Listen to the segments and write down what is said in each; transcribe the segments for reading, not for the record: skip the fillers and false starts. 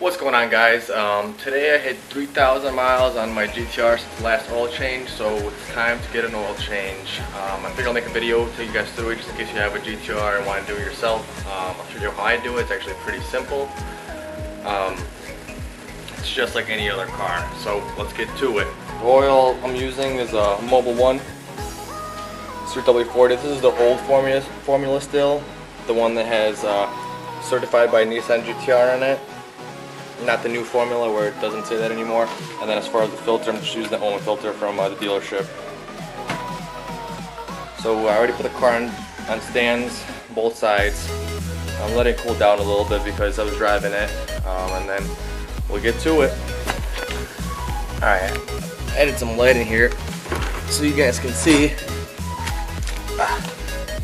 What's going on, guys? Today I hit 3,000 miles on my GTR since the last oil change, so it's time to get an oil change. I figured I'll make a video, take you guys through it just in case you have a GTR and want to do it yourself. I'll show you how I do it. It's actually pretty simple. It's just like any other car, so let's get to it. The oil I'm using is a Mobil 1 W40. This is the old formula still, the one that has certified by Nissan GTR on it. Not the new formula where it doesn't say that anymore. And then as far as the filter, I'm just using the Owen filter from the dealership. So I already put the car on stands, both sides. I'm letting it cool down a little bit because I was driving it. And then we'll get to it. Alright, I added some light in here so you guys can see.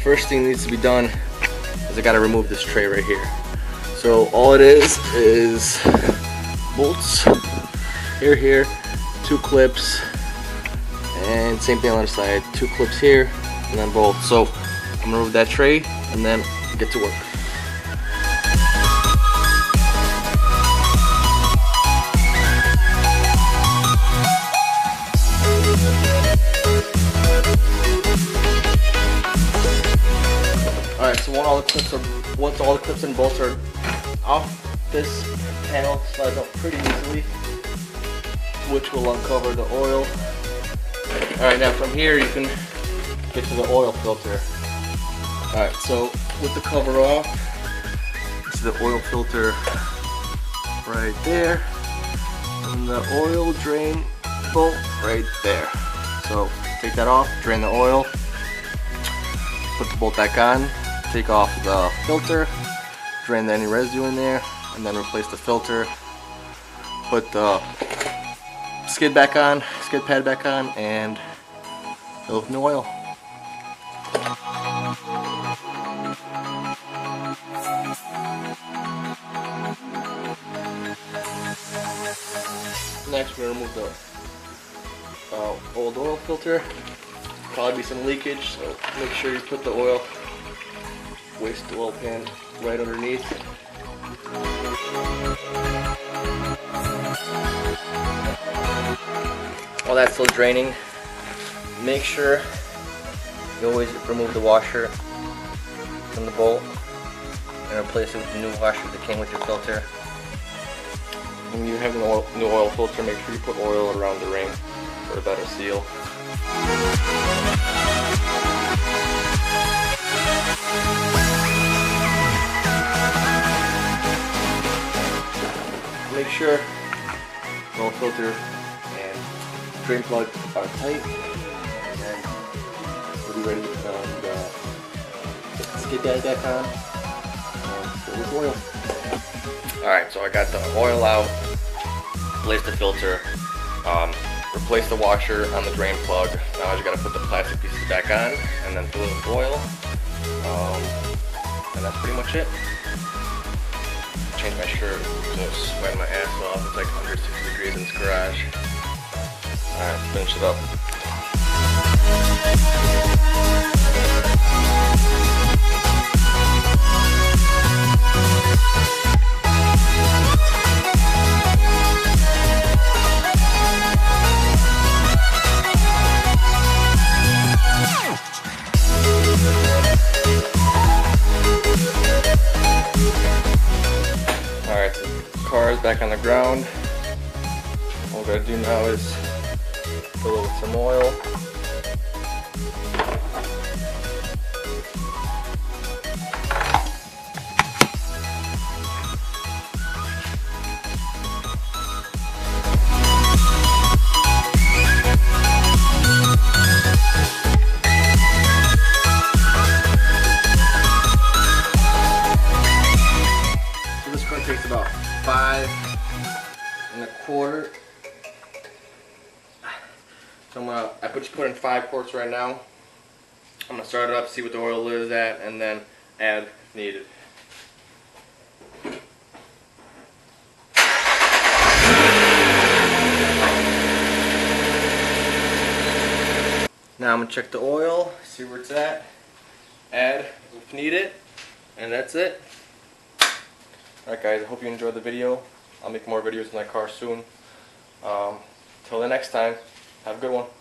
First thing needs to be done is I gotta remove this tray right here. So all it is bolts, here, 2 clips, and same thing on the other side, 2 clips here, and then bolts. So I'm gonna remove that tray and then get to work. Alright, so once all the clips and bolts are off, this panel slides out pretty easily, which will uncover the oil. Alright, now from here you can get to the oil filter. Alright, so with the cover off, it's the oil filter right there, and the oil drain bolt right there. So take that off, drain the oil, put the bolt back on, take off the filter, drain any residue in there, and then replace the filter, put the skid pad back on, and fill with new oil. Next we're going to remove the old oil filter. Probably be some leakage, so make sure you put the waste oil pan right underneath. While that's still draining, make sure you always remove the washer from the bolt and replace it with the new washer that came with your filter. When you have a new oil filter, make sure you put oil around the ring for a better seal. Make sure the oil filter and drain plug are tight, and then we'll be ready to put the skid pad back on and fill with oil. Alright, so I got the oil out, replaced the filter, replaced the washer on the drain plug. Now I just gotta put the plastic pieces back on and then fill it with oil. And that's pretty much it. Change my shirt because it's sweating my ass off. It's like under 60 degrees in this garage. Alright, let's finish it up. Alright, so the car is back on the ground. All we gotta do now is fill it with some oil. Takes about 5 1/4. So I just put in 5 quarts right now. I'm gonna start it up, see what the oil is at, and then add if needed. Now I'm gonna check the oil, see where it's at, add if needed, and that's it. Alright guys, I hope you enjoyed the video. I'll make more videos in that car soon. Till the next time, have a good one.